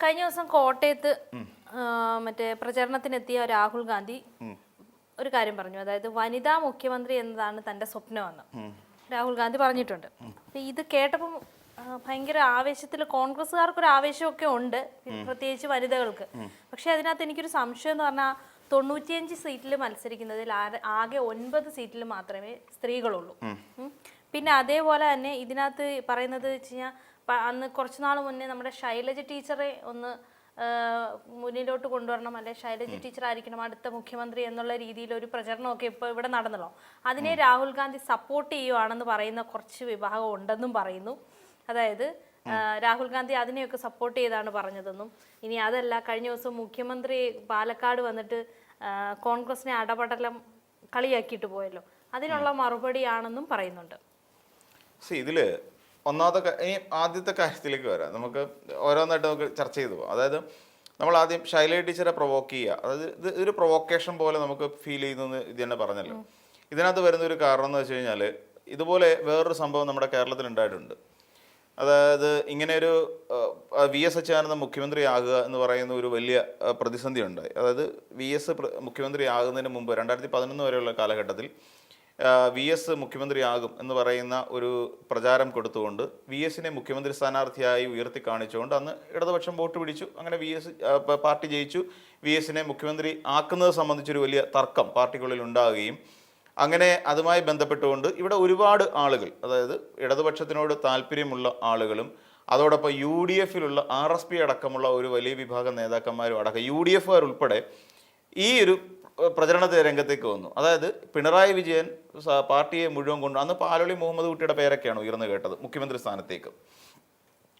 കഴിഞ്ഞ ദിവസം കോട്ടയത്ത് മറ്റേ പ്രചരണത്തിനെത്തിയ രാഹുൽ ഗാന്ധി ഒരു കാര്യം പറഞ്ഞു. അതായത് വനിതാ മുഖ്യമന്ത്രി എന്നതാണ് തന്റെ സ്വപ്നമെന്ന് രാഹുൽ ഗാന്ധി പറഞ്ഞിട്ടുണ്ട്. അപ്പൊ ഇത് കേട്ടപ്പം ഭയങ്കര ആവേശത്തിൽ കോൺഗ്രസ്സുകാർക്കൊരു ആവേശമൊക്കെ ഉണ്ട്, പ്രത്യേകിച്ച് വനിതകൾക്ക്. പക്ഷെ അതിനകത്ത് എനിക്കൊരു സംശയം എന്ന് പറഞ്ഞാൽ 95 സീറ്റിൽ മത്സരിക്കുന്നതിൽ ആകെ 9 സീറ്റിൽ മാത്രമേ സ്ത്രീകളുള്ളൂ. പിന്നെ അതേപോലെ തന്നെ ഇതിനകത്ത് പറയുന്നത് വെച്ച് കഴിഞ്ഞാൽ അന്ന് കുറച്ച് നാൾ മുന്നേ നമ്മുടെ ശൈലജ ടീച്ചറെ ഒന്ന് മുന്നിലോട്ട് കൊണ്ടുവരണം, അല്ലെ ശൈലജ ടീച്ചർ ആയിരിക്കണം അടുത്ത മുഖ്യമന്ത്രി എന്നുള്ള രീതിയിൽ ഒരു പ്രചരണമൊക്കെ ഇപ്പോൾ ഇവിടെ നടന്നല്ലോ. അതിനെ രാഹുൽ ഗാന്ധി സപ്പോർട്ട് ചെയ്യുവാണെന്ന് പറയുന്ന കുറച്ച് വിഭാഗം ഉണ്ടെന്നും പറയുന്നു. അതായത് രാഹുൽ ഗാന്ധി അതിനെയൊക്കെ സപ്പോർട്ട് ചെയ്താണ് പറഞ്ഞതെന്നും, ഇനി അതല്ല കഴിഞ്ഞ ദിവസം മുഖ്യമന്ത്രി പാലക്കാട് വന്നിട്ട് കോൺഗ്രസിനെ അടപടലം കളിയാക്കിയിട്ട് പോയല്ലോ, അതിനുള്ള മറുപടിയാണെന്നും പറയുന്നുണ്ട്. ഇതില് ആദ്യത്തെ കാര്യത്തിലേക്ക് വരാം. നമുക്ക് ഓരോന്നായിട്ട് നമുക്ക് ചർച്ച ചെയ്തു പോകാം. അതായത് നമ്മൾ ആദ്യം ശൈലജ ടീച്ചറെ പ്രൊവോക്ക് ചെയ്യുക, അതായത് ഒരു പ്രൊവോക്കേഷൻ പോലെ നമുക്ക് ഫീൽ ചെയ്യുന്നത് ഇത് തന്നെ പറഞ്ഞല്ലോ. ഇതിനകത്ത് വരുന്ന ഒരു കാരണം എന്ന് വെച്ച് കഴിഞ്ഞാൽ ഇതുപോലെ വേറൊരു സംഭവം നമ്മുടെ കേരളത്തിൽ ഉണ്ടായിട്ടുണ്ട്. അതായത് ഇങ്ങനെ ഒരു VS അച്യുതാനന്ദൻ മുഖ്യമന്ത്രി ആകുക എന്ന് പറയുന്ന ഒരു വലിയ പ്രതിസന്ധി ഉണ്ടായി. അതായത് VS മുഖ്യമന്ത്രി ആകുന്നതിന് മുമ്പ് 2011 വരെയുള്ള കാലഘട്ടത്തിൽ VS മുഖ്യമന്ത്രി ആകും എന്ന് പറയുന്ന ഒരു പ്രചാരം കൊടുത്തുകൊണ്ട് VSനെ മുഖ്യമന്ത്രി സ്ഥാനാർത്ഥിയായി ഉയർത്തി കാണിച്ചുകൊണ്ട് അന്ന് ഇടതുപക്ഷം വോട്ട് പിടിച്ചു. അങ്ങനെ പാർട്ടി ജയിച്ചു. VSനെ മുഖ്യമന്ത്രി ആക്കുന്നത് സംബന്ധിച്ചൊരു വലിയ തർക്കം പാർട്ടിക്കുള്ളിൽ ഉണ്ടാവുകയും അങ്ങനെ അതുമായി ബന്ധപ്പെട്ടുകൊണ്ട് ഇവിടെ ഒരുപാട് ആളുകൾ, അതായത് ഇടതുപക്ഷത്തിനോട് താല്പര്യമുള്ള ആളുകളും അതോടൊപ്പം UDFിലുള്ള RSP അടക്കമുള്ള ഒരു വലിയ വിഭാഗം നേതാക്കന്മാരും അടക്കം UDF ഉൾപ്പെടെ ഈ ഒരു പ്രചരണ രംഗത്തേക്ക് വന്നു. അതായത് പിണറായി വിജയൻ പാർട്ടിയെ മുഴുവൻ കൊണ്ട് അന്ന് പാലോളി മുഹമ്മദ് കുട്ടിയുടെ പേരൊക്കെയാണ് ഉയർന്നു കേട്ടത് മുഖ്യമന്ത്രി സ്ഥാനത്തേക്ക്.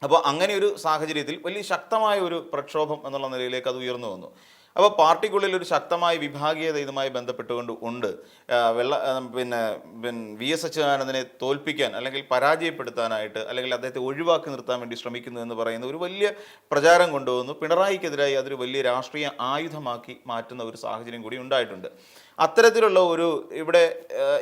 അപ്പോൾ അങ്ങനെ ഒരു സാഹചര്യത്തിൽ വലിയ ശക്തമായ ഒരു പ്രക്ഷോഭം എന്നുള്ള നിലയിലേക്ക് അത് ഉയർന്നു വന്നു. അപ്പോൾ പാർട്ടിക്കുള്ളിൽ ഒരു ശക്തമായ വിഭാഗീയത ഇതുമായി ബന്ധപ്പെട്ടുകൊണ്ട് ഉണ്ട്. പിന്നെ VS അച്യുതാനന്ദനെ തോൽപ്പിക്കാൻ അല്ലെങ്കിൽ പരാജയപ്പെടുത്താനായിട്ട് അല്ലെങ്കിൽ അദ്ദേഹത്തെ ഒഴിവാക്കി നിർത്താൻ വേണ്ടി ശ്രമിക്കുന്നു എന്ന് പറയുന്ന ഒരു വലിയ പ്രചാരം കൊണ്ടുവന്നു. പിണറായിക്കെതിരായി അതൊരു വലിയ രാഷ്ട്രീയ ആയുധമാക്കി മാറ്റുന്ന ഒരു സാഹചര്യം കൂടി ഉണ്ടായിട്ടുണ്ട്. അത്തരത്തിലുള്ള ഒരു ഇവിടെ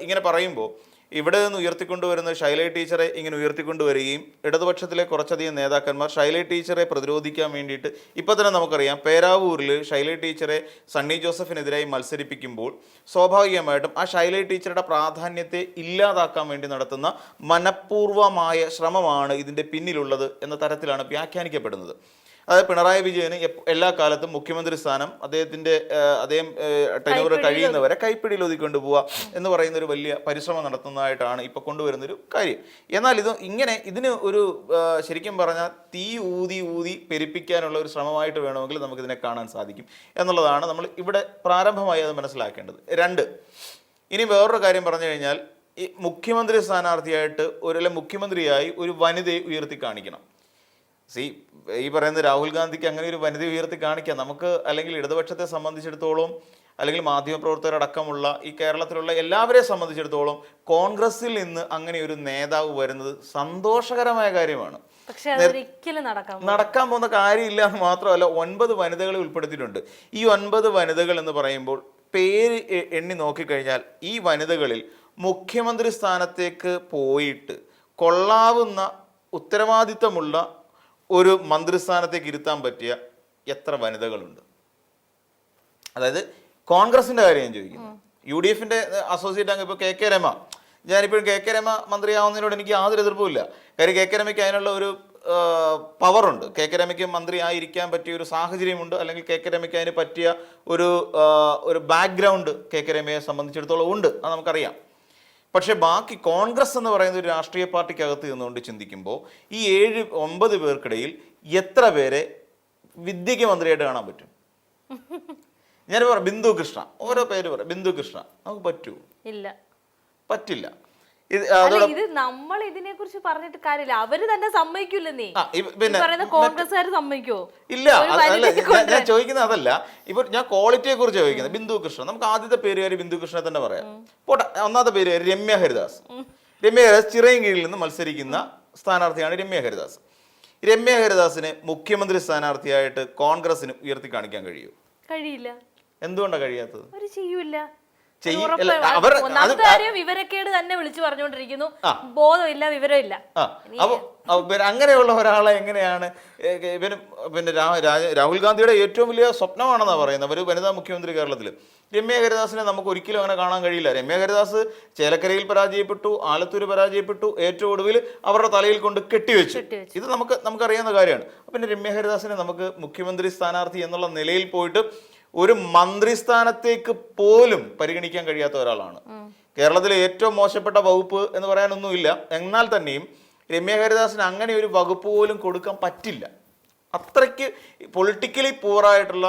ഇങ്ങനെ പറയുമ്പോൾ ഇവിടെ നിന്ന് ഉയർത്തിക്കൊണ്ടുവരുന്ന ശൈലജ ടീച്ചറെ ഇങ്ങനെ ഉയർത്തിക്കൊണ്ടുവരികയും ഇടതുപക്ഷത്തിലെ കുറച്ചധികം നേതാക്കന്മാർ ശൈലജ ടീച്ചറെ പ്രതിരോധിക്കാൻ വേണ്ടിയിട്ട് ഇപ്പം തന്നെ നമുക്കറിയാം പേരാവൂരിൽ ശൈലജ ടീച്ചറെ സണ്ണി ജോസഫിനെതിരായി മത്സരിപ്പിക്കുമ്പോൾ സ്വാഭാവികമായിട്ടും ആ ശൈലജ ടീച്ചറുടെ പ്രാധാന്യത്തെ ഇല്ലാതാക്കാൻ വേണ്ടി നടത്തുന്ന മനഃപൂർവമായ ശ്രമമാണ് ഇതിൻ്റെ പിന്നിലുള്ളത് എന്ന തരത്തിലാണ് വ്യാഖ്യാനിക്കപ്പെടുന്നത്. അതായത് പിണറായി വിജയന് എല്ലാ കാലത്തും മുഖ്യമന്ത്രി സ്ഥാനം അദ്ദേഹം ടെന്യൂർ കഴിയുന്നവരെ കൈപ്പിടിയിൽ ഒതുക്കിക്കൊണ്ട് പോവുക എന്ന് പറയുന്ന ഒരു വലിയ പരിശ്രമം നടത്തുന്നതായിട്ടാണ് ഇപ്പോൾ കൊണ്ടുവരുന്നൊരു കാര്യം. എന്നാൽ ഇതിന് ഒരു ശരിക്കും പറഞ്ഞാൽ തീ ഊതി പെരുപ്പിക്കാനുള്ള ഒരു ശ്രമമായിട്ട് വേണമെങ്കിൽ നമുക്കിതിനെ കാണാൻ സാധിക്കും എന്നുള്ളതാണ് നമ്മൾ ഇവിടെ പ്രാരംഭമായി അത് മനസ്സിലാക്കേണ്ടത്. 2, ഇനി വേറൊരു കാര്യം പറഞ്ഞു കഴിഞ്ഞാൽ ഈ മുഖ്യമന്ത്രി സ്ഥാനാർത്ഥിയായിട്ട് മുഖ്യമന്ത്രിയായി ഒരു വനിതയെ ഉയർത്തി കാണിക്കണം. ഈ പറയുന്ന രാഹുൽ ഗാന്ധിക്ക് അങ്ങനെ ഒരു വനിത ഉയർത്തി കാണിക്കാം നമുക്ക്, അല്ലെങ്കിൽ ഇടതുപക്ഷത്തെ സംബന്ധിച്ചിടത്തോളം അല്ലെങ്കിൽ മാധ്യമപ്രവർത്തകരടക്കമുള്ള ഈ കേരളത്തിലുള്ള എല്ലാവരെയും സംബന്ധിച്ചിടത്തോളം കോൺഗ്രസിൽ നിന്ന് അങ്ങനെ ഒരു നേതാവ് വരുന്നത് സന്തോഷകരമായ കാര്യമാണ്. നടക്കാൻ പോകുന്ന കാര്യമില്ല എന്ന് മാത്രമല്ല 9 വനിതകളെ ഉൾപ്പെടുത്തിയിട്ടുണ്ട്. ഈ 9 വനിതകൾ എന്ന് പറയുമ്പോൾ പേര് എണ്ണി നോക്കിക്കഴിഞ്ഞാൽ ഈ വനിതകളിൽ മുഖ്യമന്ത്രി സ്ഥാനത്തേക്ക് പോയിട്ട് കൊള്ളാവുന്ന ഉത്തരവാദിത്തമുള്ള ഒരു മന്ത്രിസ്ഥാനത്തേക്ക് ഇരുത്താൻ പറ്റിയ എത്ര വനിതകളുണ്ട്? അതായത് കോൺഗ്രസിന്റെ കാര്യം ഞാൻ ചോദിക്കുന്നു. UDFിന്റെ അസോസിയേറ്റ് അംഗം ഇപ്പോൾ KK രമ, ഞാനിപ്പോഴും KK രമ മന്ത്രിയാവുന്നതിനോട് എനിക്ക് യാതൊരു എതിർപ്പുമില്ല. കാര്യം KK രമയ്ക്ക് അതിനുള്ള ഒരു പവറുണ്ട്. KK രമയ്ക്ക് മന്ത്രി ആയിരിക്കാൻ പറ്റിയ ഒരു സാഹചര്യമുണ്ട്, അല്ലെങ്കിൽ KK രമയ്ക്ക് അതിന് പറ്റിയ ഒരു ബാക്ക്ഗ്രൗണ്ട് KK രമയെ സംബന്ധിച്ചിടത്തോളം ഉണ്ട്, അത് നമുക്കറിയാം. പക്ഷെ ബാക്കി കോൺഗ്രസ് എന്ന് പറയുന്ന ഒരു രാഷ്ട്രീയ പാർട്ടിക്കകത്ത് നിന്നുകൊണ്ട് ചിന്തിക്കുമ്പോൾ ഈ 7-9 പേർക്കിടയിൽ എത്ര പേരെ വിദ്യയ്ക്ക് മന്ത്രിയായിട്ട് കാണാൻ പറ്റും? ഞാൻ പറയാം ബിന്ദു കൃഷ്ണ, ഓരോ പേര് പറയാം. ബിന്ദു കൃഷ്ണ നമുക്ക് പറ്റൂ? ഇല്ല, പറ്റില്ല. ഇത് നമ്മൾ ഇതിനെ കുറിച്ച് പറഞ്ഞിട്ട് കാര്യമില്ല, അവര് തന്നെ സമ്മതിക്കൂലെന്നേ. കോൺഗ്രസ്സുകാർ സമ്മതിക്കോ? ഇല്ല, ഞാൻ ചോദിക്കുന്നത് അതല്ല. ഇപ്പൊ ഞാൻ ക്വാളിറ്റിയെ കുറിച്ച് ചോദിക്കുന്നത്. ബിന്ദു കൃഷ്ണ, നമുക്ക് ആദ്യത്തെ പേരുകാരി ബിന്ദു കൃഷ്ണനെ തന്നെ പറയാം. പോട്ടെ, ഒന്നാമത്തെ പേരുകാരി രമ്യ ഹരിദാസ്. രമ്യ ഹരിദാസ് ചിറയൻകീഴിൽ നിന്ന് മത്സരിക്കുന്ന സ്ഥാനാർത്ഥിയാണ് രമ്യ ഹരിദാസ്. രമ്യ ഹരിദാസിനെ മുഖ്യമന്ത്രി സ്ഥാനാർത്ഥിയായിട്ട് കോൺഗ്രസിന് ഉയർത്തി കാണിക്കാൻ കഴിയുമോ? കഴിയില്ല. എന്തുകൊണ്ടാണ് കഴിയാത്തത്? ഒന്നാമത്തെ കാര്യം വിവരക്കേട് തന്നെ വിളിച്ചു പറഞ്ഞുകൊണ്ടിരിക്കുന്നു, ബോധമില്ല, വിവരമില്ല. അങ്ങനെയുള്ള ഒരാളെ എങ്ങനെയാണ് പിന്നെ രാഹുൽ ഗാന്ധിയുടെ ഏറ്റവും വലിയ സ്വപ്നമാണെന്നാണ് പറയുന്നത് ഒരു വനിതാ മുഖ്യമന്ത്രി കേരളത്തിൽ. രമ്യ ഹരിദാസിനെ നമുക്ക് ഒരിക്കലും അങ്ങനെ കാണാൻ കഴിയില്ല. രമ്യ ഹരിദാസ് ചേലക്കരയിൽ പരാജയപ്പെട്ടു, ആലത്തൂർ പരാജയപ്പെട്ടു, ഏറ്റവും ഒടുവിൽ അവരുടെ തലയിൽ കൊണ്ട് കെട്ടിവെച്ചു. ഇത് നമുക്കറിയാവുന്ന കാര്യമാണ്. പിന്നെ രമ്യ ഹരിദാസിനെ നമുക്ക് മുഖ്യമന്ത്രി സ്ഥാനാർത്ഥി എന്നുള്ള നിലയിൽ പോയിട്ട് ഒരു മന്ത്രിസ്ഥാനത്തേക്ക് പോലും പരിഗണിക്കാൻ കഴിയാത്ത ഒരാളാണ്. കേരളത്തിലെ ഏറ്റവും മോശപ്പെട്ട വകുപ്പ് എന്ന് പറയാനൊന്നുമില്ല. എന്നാൽ തന്നെയും രമ്യ ഹരിദാസിന് അങ്ങനെ ഒരു വകുപ്പ് പോലും കൊടുക്കാൻ പറ്റില്ല. അത്രയ്ക്ക് പൊളിറ്റിക്കലി പൂറായിട്ടുള്ള,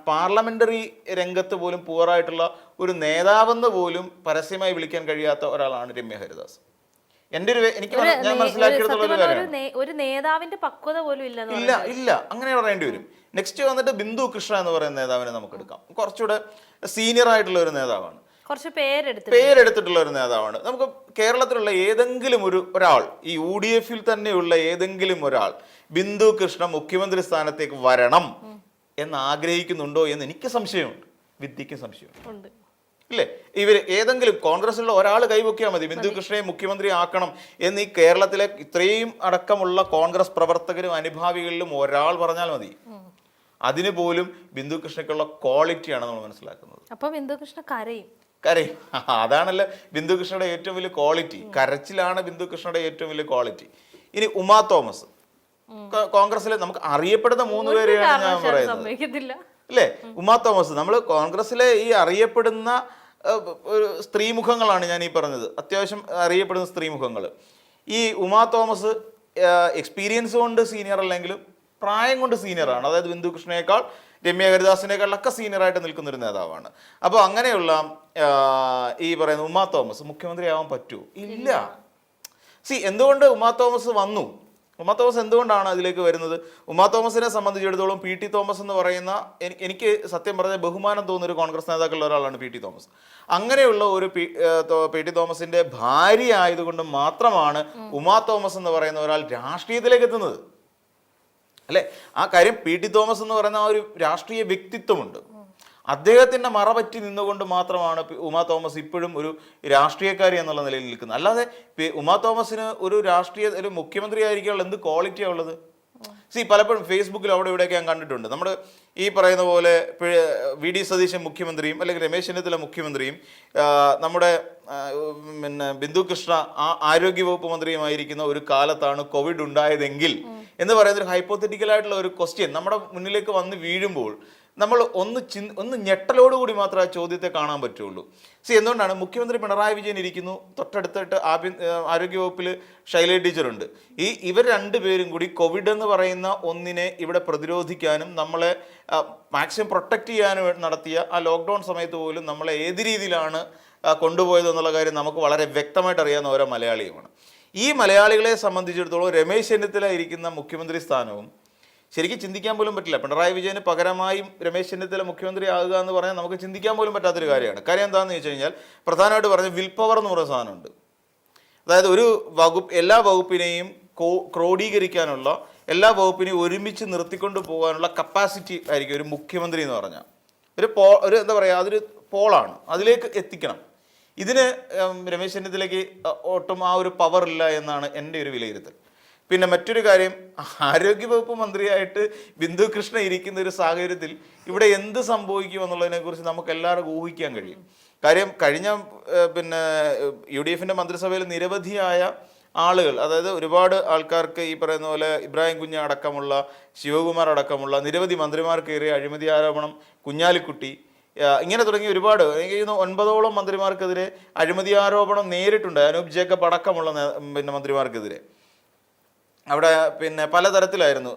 പാർലമെന്ററി രംഗത്ത് പോലും പൂറായിട്ടുള്ള ഒരു നേതാവെന്ന് പോലും പരസ്യമായി വിളിക്കാൻ കഴിയാത്ത ഒരാളാണ് രമ്യ ഹരിദാസ്. ഞാൻ മനസ്സിലാക്കിയെടുത്തുള്ള ഒരു നേതാവിന്റെ പക്വത പോലും ഇല്ല അങ്ങനെ പറയേണ്ടി വരും. നെക്സ്റ്റ് വന്നിട്ട് ബിന്ദു കൃഷ്ണ എന്ന് പറയുന്ന നേതാവിനെ നമുക്ക് എടുക്കാം. കുറച്ചുകൂടെ സീനിയർ ആയിട്ടുള്ള ഒരു നേതാവാണ്, കുറച്ച് പേരെടുത്തിട്ടുള്ള ഒരു നേതാവാണ്. നമുക്ക് കേരളത്തിലുള്ള ഏതെങ്കിലും ഒരാൾ, ഈ UDF തന്നെയുള്ള ഏതെങ്കിലും ഒരാൾ ബിന്ദു കൃഷ്ണ മുഖ്യമന്ത്രി സ്ഥാനത്തേക്ക് വരണം എന്ന് ആഗ്രഹിക്കുന്നുണ്ടോ എന്ന് എനിക്ക് സംശയമുണ്ട്, വിദ്യയ്ക്കും സംശയമുണ്ട്. ഇല്ലേ? ഇവര് ഏതെങ്കിലും കോൺഗ്രസിലുള്ള ഒരാൾ കൈവയ്ക്കാൻ മതി, ബിന്ദു കൃഷ്ണയെ മുഖ്യമന്ത്രി ആക്കണം എന്ന് ഈ കേരളത്തിലെ ഇത്രയും അടക്കമുള്ള കോൺഗ്രസ് പ്രവർത്തകരും അനുഭാവികളിലും ഒരാൾ പറഞ്ഞാൽ മതി. അതിന് പോലും ബിന്ദു കൃഷ്ണയ്ക്കുള്ള ക്വാളിറ്റിയാണ് നമ്മൾ മനസ്സിലാക്കുന്നത്. അപ്പൊ ബിന്ദു കൃഷ്ണ കരയും. അതാണല്ലോ ബിന്ദു കൃഷ്ണയുടെ ഏറ്റവും വലിയ ക്വാളിറ്റി. കരച്ചിലാണ് ബിന്ദു കൃഷ്ണയുടെ ഏറ്റവും വലിയ ക്വാളിറ്റി. ഇനി ഉമാ തോമസ്, കോൺഗ്രസിലെ നമുക്ക് അറിയപ്പെടുന്ന 3 പേരെയാണ് ഞാൻ പറയുന്നത്, അല്ലേ? ഉമാ തോമസ്, നമ്മൾ കോൺഗ്രസിലെ ഈ അറിയപ്പെടുന്ന സ്ത്രീമുഖങ്ങളാണ് ഞാൻ ഈ പറഞ്ഞത്, അത്യാവശ്യം അറിയപ്പെടുന്ന സ്ത്രീമുഖങ്ങൾ. ഈ ഉമാ തോമസ് എക്സ്പീരിയൻസ് കൊണ്ട് സീനിയർ അല്ലെങ്കിലും പ്രായം കൊണ്ട് സീനിയറാണ്. അതായത് ബിന്ദു കൃഷ്ണയേക്കാൾ, രമ്യ ഹരിദാസിനേക്കാളൊക്കെ സീനിയറായിട്ട് നിൽക്കുന്ന ഒരു നേതാവാണ്. അപ്പോൾ അങ്ങനെയുള്ള ഈ പറയുന്ന ഉമാ തോമസ് മുഖ്യമന്ത്രി ആവാൻ പറ്റുമോ? ഇല്ല. എന്തുകൊണ്ട് ഉമാ തോമസ് വന്നു? ഉമാ തോമസ് എന്തുകൊണ്ടാണ് അതിലേക്ക് വരുന്നത്? ഉമാ തോമസിനെ സംബന്ധിച്ചിടത്തോളം PT തോമസ് എന്ന് പറയുന്ന, എനിക്ക് സത്യം പറഞ്ഞാൽ ബഹുമാനം തോന്നുന്ന ഒരു കോൺഗ്രസ് നേതാക്കളിൽ ഒരാളാണ് PT തോമസ്. അങ്ങനെയുള്ള ഒരു PT തോമസിന്റെ ഭാര്യ ആയതുകൊണ്ട് മാത്രമാണ് ഉമാ തോമസ് എന്ന് പറയുന്ന ഒരാൾ രാഷ്ട്രീയത്തിലേക്ക് എത്തുന്നത്, അല്ലേ? ആ കാര്യം PT തോമസ് എന്ന് പറയുന്ന ആ ഒരു രാഷ്ട്രീയ വ്യക്തിത്വമുണ്ട്. അദ്ദേഹത്തിൻ്റെ മറപറ്റി നിന്നുകൊണ്ട് മാത്രമാണ് ഉമാ തോമസ് ഇപ്പോഴും ഒരു രാഷ്ട്രീയക്കാരി എന്നുള്ള നിലയിൽ നിൽക്കുന്നത്. അല്ലാതെ ഉമാ തോമസിന് ഒരു മുഖ്യമന്ത്രി ആയിരിക്കാനുള്ള എന്ത് ക്വാളിറ്റിയാണ് ഉള്ളത്? പലപ്പോഴും ഫേസ്ബുക്കിൽ അവിടെ ഇവിടെയൊക്കെ ഞാൻ കണ്ടിട്ടുണ്ട്. നമ്മൾ ഈ പറയുന്ന പോലെ VD സതീശൻ മുഖ്യമന്ത്രിയും അല്ലെങ്കിൽ രമേശ് ചെന്നിത്തല മുഖ്യമന്ത്രിയും നമ്മുടെ ബിന്ദു കൃഷ്ണ ആരോഗ്യവകുപ്പ് മന്ത്രിയുമായിരിക്കുന്ന ഒരു കാലത്താണ് കോവിഡ് ഉണ്ടായതെങ്കിൽ എന്ന് പറയുന്ന ഒരു ഹൈപ്പോത്തറ്റിക്കലായിട്ടുള്ള ഒരു ക്വസ്റ്റ്യൻ നമ്മുടെ മുന്നിലേക്ക് വന്ന് വീഴുമ്പോൾ നമ്മൾ ഒന്ന് ഞെട്ടലോടുകൂടി മാത്രമേ ആ ചോദ്യത്തെ കാണാൻ പറ്റുള്ളൂ. എന്തുകൊണ്ടാണ്? മുഖ്യമന്ത്രി പിണറായി വിജയൻ ഇരിക്കുന്നു, തൊട്ടടുത്തിട്ട് ആരോഗ്യവകുപ്പിൽ ശൈലജ ടീച്ചറുണ്ട്. ഇവർ രണ്ടുപേരും കൂടി കോവിഡ് എന്ന് പറയുന്ന ഒന്നിനെ ഇവിടെ പ്രതിരോധിക്കാനും നമ്മളെ മാക്സിമം പ്രൊട്ടക്റ്റ് ചെയ്യാനും നടത്തിയ ആ ലോക്ക്ഡൗൺ സമയത്ത് പോലും നമ്മളെ ഏത് രീതിയിലാണ് കൊണ്ടുപോയതെന്നുള്ള കാര്യം നമുക്ക് വളരെ വ്യക്തമായിട്ട് അറിയാവുന്ന ഓരോ മലയാളിയുമാണ്. ഈ മലയാളികളെ സംബന്ധിച്ചിടത്തോളം രമേശ് ചെന്നിത്തല ഇരിക്കുന്ന മുഖ്യമന്ത്രി സ്ഥാനവും ശരിക്കും ചിന്തിക്കാൻ പോലും പറ്റില്ല. പിണറായി വിജയന് പകരമായും രമേശ് ചെന്നിത്തല മുഖ്യമന്ത്രി ആകുക എന്ന് പറഞ്ഞാൽ നമുക്ക് ചിന്തിക്കാൻ പോലും പറ്റാത്തൊരു കാര്യമാണ്. കാര്യം എന്താണെന്ന് വെച്ച് കഴിഞ്ഞാൽ പ്രധാനമായിട്ട് പറഞ്ഞ വിൽ പവർ എന്ന് പറയുന്ന സാധനമുണ്ട്. അതായത് ഒരു എല്ലാ വകുപ്പിനെയും ക്രോഡീകരിക്കാനുള്ള, എല്ലാ വകുപ്പിനെയും ഒരുമിച്ച് നിർത്തിക്കൊണ്ട് പോകാനുള്ള കപ്പാസിറ്റി ആയിരിക്കും ഒരു മുഖ്യമന്ത്രി എന്ന് പറഞ്ഞാൽ. ഒരു എന്താ പറയുക, അതൊരു പോളാണ്, അതിലേക്ക് എത്തിക്കണം. ഇതിന് രമേശ് ചെന്നിത്തലയ്ക്ക് ഒട്ടും ആ ഒരു പവർ ഇല്ല എന്നാണ് എൻ്റെ ഒരു വിലയിരുത്തൽ. പിന്നെ മറ്റൊരു കാര്യം, ആരോഗ്യവകുപ്പ് മന്ത്രിയായിട്ട് ബിന്ദു കൃഷ്ണ ഇരിക്കുന്ന ഒരു സാഹചര്യത്തിൽ ഇവിടെ എന്ത് സംഭവിക്കും എന്നുള്ളതിനെക്കുറിച്ച് നമുക്ക് എല്ലാവർക്കും ഊഹിക്കാൻ കഴിയും. കാര്യം കഴിഞ്ഞ UDF മന്ത്രിസഭയിൽ നിരവധിയായ ആളുകൾ, അതായത് ഒരുപാട് ആൾക്കാർക്ക് ഈ പറയുന്ന പോലെ ഇബ്രാഹിം കുഞ്ഞ അടക്കമുള്ള, ശിവകുമാർ അടക്കമുള്ള നിരവധി മന്ത്രിമാർക്കേറിയ അഴിമതി ആരോപണം, കുഞ്ഞാലിക്കുട്ടി, ഇങ്ങനെ തുടങ്ങി ഒരുപാട്, എനിക്ക് 9ഓളം മന്ത്രിമാർക്കെതിരെ അഴിമതി ആരോപണം നേരിട്ടുണ്ട്. അനൂപ് ജേക്കബ് അടക്കമുള്ള മന്ത്രിമാർക്കെതിരെ അവിടെ പലതരത്തിലായിരുന്നു.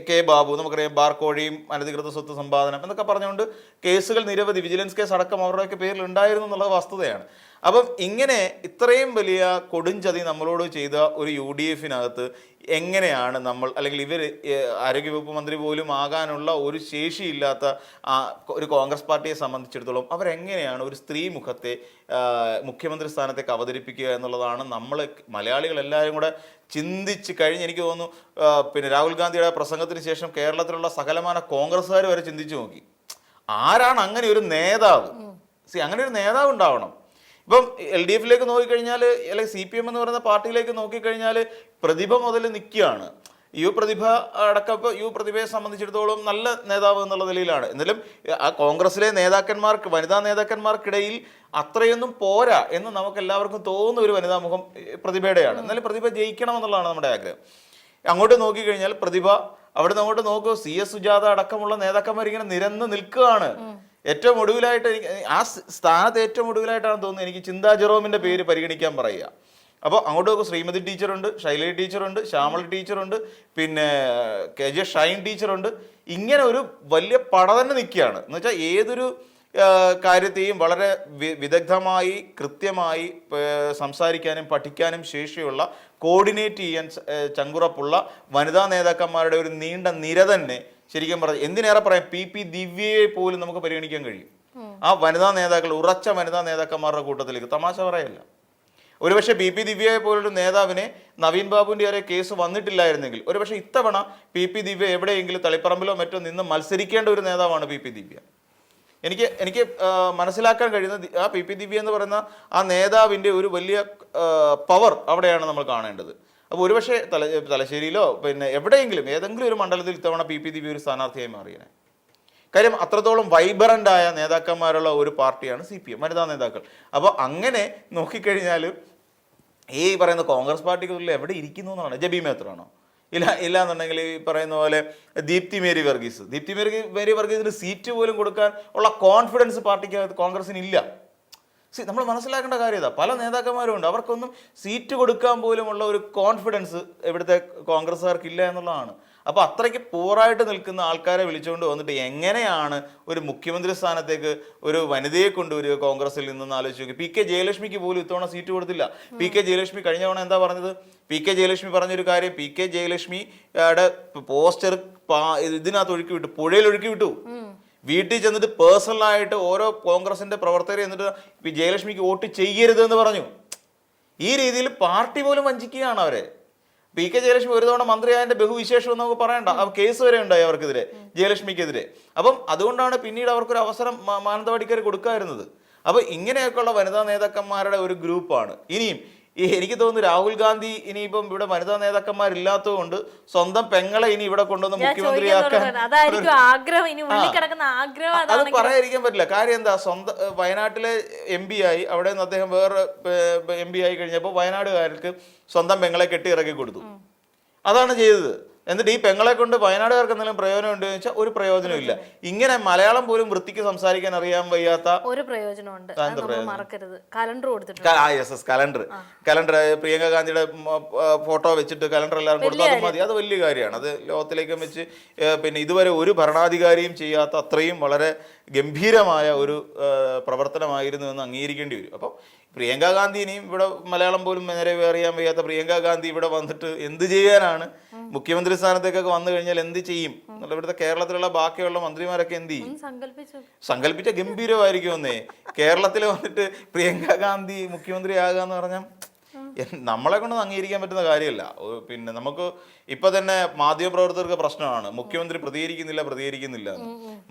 കെ ബാബു, നമുക്കറിയാം, ബാർക്കോഴിയും അനധികൃത സ്വത്ത് സമ്പാദനം എന്നൊക്കെ പറഞ്ഞുകൊണ്ട് കേസുകൾ നിരവധി, വിജിലൻസ് കേസ് അടക്കം അവരുടെയൊക്കെ പേരിൽ ഉണ്ടായിരുന്നു എന്നുള്ളത് വസ്തുതയാണ്. അപ്പം ഇങ്ങനെ ഇത്രയും വലിയ കൊടുംചതി നമ്മളോട് ചെയ്ത ഒരു UDF എങ്ങനെയാണ് നമ്മൾ, അല്ലെങ്കിൽ ഇവർ ആരോഗ്യവകുപ്പ് മന്ത്രി പോലും ആകാനുള്ള ഒരു ശേഷിയില്ലാത്ത ഒരു കോൺഗ്രസ് പാർട്ടിയെ സംബന്ധിച്ചിടത്തോളം അവരെങ്ങനെയാണ് ഒരു സ്ത്രീ മുഖത്തെ മുഖ്യമന്ത്രി സ്ഥാനത്തേക്ക് അവതരിപ്പിക്കുക എന്നുള്ളതാണ് നമ്മൾ മലയാളികൾ എല്ലാവരും കൂടെ ചിന്തിച്ച് കഴിഞ്ഞ്, എനിക്ക് തോന്നുന്നു രാഹുൽ ഗാന്ധിയുടെ പ്രസംഗത്തിന് ശേഷം കേരളത്തിലുള്ള സകലമാന കോൺഗ്രസ്സുകാർ വരെ ചിന്തിച്ചു നോക്കി, ആരാണ് അങ്ങനെ ഒരു നേതാവ്? അങ്ങനെ ഒരു നേതാവ് ഉണ്ടാവണം. ഇപ്പം LDF-ലേക്ക് നോക്കിക്കഴിഞ്ഞാൽ, അല്ലെങ്കിൽ CPM എന്ന് പറയുന്ന പാർട്ടിയിലേക്ക് നോക്കിക്കഴിഞ്ഞാൽ പ്രതിഭ മുതൽ നിൽക്കുകയാണ്. പ്രതിഭ അടക്കം. ഇപ്പോൾ പ്രതിഭയെ സംബന്ധിച്ചിടത്തോളം നല്ല നേതാവ് എന്നുള്ള നിലയിലാണ്. എന്നാലും ആ കോൺഗ്രസിലെ നേതാക്കന്മാർക്ക്, വനിതാ നേതാക്കന്മാർക്കിടയിൽ അത്രയൊന്നും പോരാ എന്ന് നമുക്ക് എല്ലാവർക്കും തോന്നുന്ന ഒരു വനിതാ മുഖം പ്രതിഭയുടെയാണ്. എന്നാലും പ്രതിഭ ജയിക്കണം എന്നുള്ളതാണ് നമ്മുടെ ആഗ്രഹം. അങ്ങോട്ട് നോക്കിക്കഴിഞ്ഞാൽ പ്രതിഭ, അവിടെ നിന്ന് അങ്ങോട്ട് നോക്കൂ, CS സുജാത അടക്കമുള്ള നേതാക്കന്മാർ ഇങ്ങനെ നിരന്ന് നിൽക്കുകയാണ്. ഏറ്റവും ഒടുവിലായിട്ട് ആ സ്ഥാനത്ത് ഏറ്റവും ഒടുവിലായിട്ടാണ് തോന്നുന്നത് എനിക്ക് ചിന്താ ജെറോമിന്റെ പേര് പരിഗണിക്കാൻ പറയുക. അപ്പോൾ അങ്ങോട്ട് നോക്കും, ശ്രീമതി ടീച്ചറുണ്ട്, ശൈലജ ടീച്ചറുണ്ട്, ശ്യാമള ടീച്ചറുണ്ട്, പിന്നെ KJ ഷൈൻ ടീച്ചറുണ്ട്. ഇങ്ങനെ ഒരു വലിയ പട തന്നെ നിൽക്കുകയാണ്. എന്ന് വെച്ചാൽ ഏതൊരു കാര്യത്തെയും വളരെ വിദഗ്ധമായി കൃത്യമായി സംസാരിക്കാനും പഠിക്കാനും ശേഷിയുള്ള, കോർഡിനേറ്റ് ചെയ്യാൻ ചങ്കുറപ്പുള്ള വനിതാ നേതാക്കന്മാരുടെ ഒരു നീണ്ട നിര തന്നെ ശരിക്കും പറഞ്ഞാൽ എന്തിനേറെ പറയാം, PP ദിവ്യയെ പോലും നമുക്ക് പരിഗണിക്കാൻ കഴിയും. ആ വനിതാ നേതാക്കൾ, ഉറച്ച വനിതാ നേതാക്കന്മാരുടെ കൂട്ടത്തിലേക്ക്. തമാശ പറയല്ല. ഒരുപക്ഷെ PP ദിവ്യയെ പോലൊരു നേതാവിനെ നവീൻ ബാബുവിൻ്റെ വരെ കേസ് വന്നിട്ടില്ലായിരുന്നെങ്കിൽ ഒരുപക്ഷെ ഇത്തവണ PP ദിവ്യ എവിടെയെങ്കിലും തളിപ്പറമ്പിലോ മറ്റോ നിന്ന് മത്സരിക്കേണ്ട ഒരു നേതാവാണ് PP ദിവ്യ. എനിക്ക് മനസ്സിലാക്കാൻ കഴിയുന്ന ആ PP ദിവ്യ എന്ന് പറയുന്ന ആ നേതാവിൻ്റെ ഒരു വലിയ പവർ അവിടെയാണ് നമ്മൾ കാണേണ്ടത്. അപ്പോൾ ഒരുപക്ഷെ തലശ്ശേരിയിലോ പിന്നെ എവിടെയെങ്കിലും ഏതെങ്കിലും ഒരു മണ്ഡലത്തിൽ ഇത്തവണ PP ദിവ്യ ഒരു സ്ഥാനാർത്ഥിയായി മാറിയാണ്. കാര്യം അത്രത്തോളം വൈബ്രൻ്റായ നേതാക്കന്മാരുള്ള ഒരു പാർട്ടിയാണ് CPM, വനിതാ നേതാക്കൾ. അപ്പോൾ അങ്ങനെ നോക്കിക്കഴിഞ്ഞാൽ ഈ പറയുന്ന കോൺഗ്രസ് പാർട്ടിക്കുള്ളിൽ എവിടെ ഇരിക്കുന്നു എന്നാണ്. ജബി മേത്തറാണോ? ഇല്ല എന്നുണ്ടെങ്കിൽ ഈ പറയുന്ന പോലെ ദീപ്തി മേരി വർഗീസിന് സീറ്റ് പോലും കൊടുക്കാൻ ഉള്ള കോൺഫിഡൻസ് പാർട്ടിക്ക് കോൺഗ്രസിന് ഇല്ല. നമ്മൾ മനസ്സിലാക്കേണ്ട കാര്യം ഇതാ, പല നേതാക്കന്മാരും ഉണ്ട്, അവർക്കൊന്നും സീറ്റ് കൊടുക്കാൻ പോലുമുള്ള ഒരു കോൺഫിഡൻസ് ഇവിടുത്തെ കോൺഗ്രസ്സുകാർക്ക് ഇല്ല എന്നുള്ളതാണ്. അപ്പോൾ അത്രയ്ക്ക് പൂറായിട്ട് നിൽക്കുന്ന ആൾക്കാരെ വിളിച്ചുകൊണ്ട് വന്നിട്ട് എങ്ങനെയാണ് ഒരു മുഖ്യമന്ത്രി സ്ഥാനത്തേക്ക് ഒരു വനിതയെ കൊണ്ടുവരിക കോൺഗ്രസിൽ നിന്നൊന്ന് ആലോചിച്ച് നോക്കി. PK ജയലക്ഷ്മിക്ക് പോലും ഇത്തവണ സീറ്റ് കൊടുത്തില്ല. PK ജയലക്ഷ്മി കഴിഞ്ഞ തവണ എന്താ പറഞ്ഞത്? PK ജയലക്ഷ്മി പറഞ്ഞൊരു കാര്യം, PK ജയലക്ഷ്മിയുടെ പോസ്റ്റർ ഇതിനകത്ത് ഒഴുക്കി വിട്ടു, പുഴയിൽ ഒഴുക്കി വിട്ടു. വീട്ടിൽ ചെന്നിട്ട് പേഴ്സണലായിട്ട് ഓരോ കോൺഗ്രസിന്റെ പ്രവർത്തകരെ എന്നിട്ട് ജയലക്ഷ്മിക്ക് വോട്ട് ചെയ്യരുത് എന്ന് പറഞ്ഞു. ഈ രീതിയിൽ പാർട്ടി പോലും വഞ്ചിക്കുകയാണ് അവരെ. PK ജയലക്ഷ്മി ഒരു തവണ മന്ത്രിയായതിന്റെ ബഹുവിശേഷം നമുക്ക് പറയണ്ട. കേസ് വരെ ഉണ്ടായി അവർക്കെതിരെ, ജയലക്ഷ്മിക്കെതിരെ. അപ്പം അതുകൊണ്ടാണ് പിന്നീട് അവർക്കൊരു അവസരം മാനന്തവാടിക്കാർ കൊടുക്കാതിരുന്നത്. അപ്പൊ ഇങ്ങനെയൊക്കെയുള്ള വനിതാ നേതാക്കന്മാരുടെ ഒരു ഗ്രൂപ്പാണ്. ഇനിയും എനിക്ക് തോന്നുന്നു രാഹുൽ ഗാന്ധി ഇനിയിപ്പം ഇവിടെ വനിതാ നേതാക്കന്മാരില്ലാത്തതുകൊണ്ട് സ്വന്തം പെങ്ങളെ ഇനി ഇവിടെ കൊണ്ടുവന്ന് മുഖ്യമന്ത്രിയാക്കാൻ അത് പറയാതിരിക്കാൻ പറ്റില്ല. കാര്യം എന്താ, സ്വന്തം വയനാട്ടിലെ MP ആയി, അവിടെ നിന്ന് അദ്ദേഹം വേറെ MP ആയി കഴിഞ്ഞപ്പോൾ വയനാടുകാർക്ക് സ്വന്തം പെങ്ങളെ കെട്ടി ഇറക്കി കൊടുത്തു. അതാണ് ചെയ്തത്. എന്നിട്ട് ഈ പെങ്ങളെ കൊണ്ട് വയനാടുകാർക്ക് എന്തെങ്കിലും പ്രയോജനം ഉണ്ടോ എന്ന് വെച്ചാൽ ഒരു പ്രയോജനവും ഇല്ല. ഇങ്ങനെ മലയാളം പോലും വൃത്തിക്ക് സംസാരിക്കാൻ അറിയാൻ വയ്യാത്ത ഒരു പ്രയോജനമുണ്ട്, കലണ്ടർ പ്രിയങ്ക ഗാന്ധിയുടെ ഫോട്ടോ വെച്ചിട്ട് കലണ്ടർ എല്ലാവരും കൊടുത്താൽ അത് മതി. അത് വലിയ കാര്യമാണ്. അത് ലോകത്തിലേക്കും വെച്ച് പിന്നെ ഇതുവരെ ഒരു ഭരണാധികാരിയും ചെയ്യാത്ത അത്രയും വളരെ ഗംഭീരമായ ഒരു പ്രവർത്തനമായിരുന്നു എന്ന് അംഗീകരിക്കേണ്ടി വരും. അപ്പം പ്രിയങ്ക ഗാന്ധി ഇനിയും ഇവിടെ മലയാളം പോലും നേരെ അറിയാൻ വയ്യാത്ത പ്രിയങ്ക ഗാന്ധി ഇവിടെ വന്നിട്ട് എന്ത് ചെയ്യാനാണ്? മുഖ്യമന്ത്രി സ്ഥാനത്തേക്കൊക്കെ വന്നു കഴിഞ്ഞാൽ എന്ത് ചെയ്യും എന്നുള്ള ഇവിടുത്തെ കേരളത്തിലുള്ള ബാക്കിയുള്ള മന്ത്രിമാരൊക്കെ എന്ത് ചെയ്യും? സങ്കല്പിച്ച ഗംഭീരമായിരിക്കുമെന്നേ. കേരളത്തിൽ വന്നിട്ട് പ്രിയങ്ക ഗാന്ധി മുഖ്യമന്ത്രി ആകുക എന്ന് പറഞ്ഞാൽ നമ്മളെ കൊണ്ടൊന്നും അംഗീകരിക്കാൻ പറ്റുന്ന കാര്യമല്ല. പിന്നെ നമുക്ക് ഇപ്പൊ തന്നെ മാധ്യമപ്രവർത്തകർക്ക് പ്രശ്നമാണ്, മുഖ്യമന്ത്രി പ്രതികരിക്കുന്നില്ല.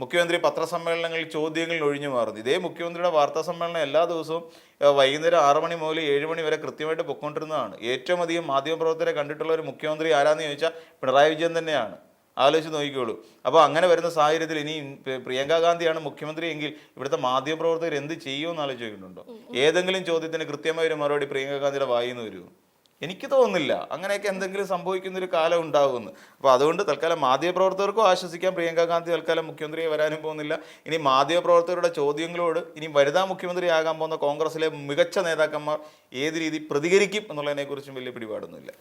മുഖ്യമന്ത്രി പത്രസമ്മേളനങ്ങളിൽ ചോദ്യങ്ങളിൽ ഒഴിഞ്ഞു മാറുന്നു. ഇതേ മുഖ്യമന്ത്രിയുടെ വാർത്താ സമ്മേളനം എല്ലാ ദിവസവും വൈകുന്നേരം 6 മണി മുതൽ 7 മണി വരെ കൃത്യമായിട്ട് പൊയ്ക്കൊണ്ടിരുന്നതാണ്. ഏറ്റവും അധികം മാധ്യമപ്രവർത്തകരെ കണ്ടിട്ടുള്ള ഒരു മുഖ്യമന്ത്രി ആരാന്ന് ചോദിച്ചാൽ പിണറായി വിജയൻ തന്നെയാണ്. ആലോചിച്ച് നോക്കിക്കോളൂ. അപ്പോൾ അങ്ങനെ വരുന്ന സാഹചര്യത്തിൽ ഇനി പ്രിയങ്ക ഗാന്ധിയാണ് മുഖ്യമന്ത്രി എങ്കിൽ ഇവിടുത്തെ മാധ്യമപ്രവർത്തകർ എന്ത് ചെയ്യുമെന്ന് ആലോചിക്കുന്നുണ്ടോ? ഏതെങ്കിലും ചോദ്യത്തിന് കൃത്യമായ ഒരു മറുപടി പ്രിയങ്ക ഗാന്ധിയുടെ വായിൽ നിന്ന് വരുമോ? എനിക്ക് തോന്നുന്നില്ല. അങ്ങനെയൊക്കെ എന്തെങ്കിലും സംഭവിക്കുന്നൊരു കാലം ഉണ്ടാകുമെന്ന്. അപ്പോൾ അതുകൊണ്ട് തൽക്കാലം മാധ്യമപ്രവർത്തകർക്കും ആശ്വസിക്കാം, പ്രിയങ്ക ഗാന്ധി തൽക്കാലം മുഖ്യമന്ത്രിയെ വരാനും പോകുന്നില്ല. ഇനി മാധ്യമപ്രവർത്തകരുടെ ചോദ്യങ്ങളോട് ഇനി വനിതാ മുഖ്യമന്ത്രിയാകാൻ പോകുന്ന കോൺഗ്രസിലെ മികച്ച നേതാക്കന്മാർ ഏത് രീതി പ്രതികരിക്കും എന്നുള്ളതിനെക്കുറിച്ചും വലിയ പിടിപാടൊന്നുമില്ല.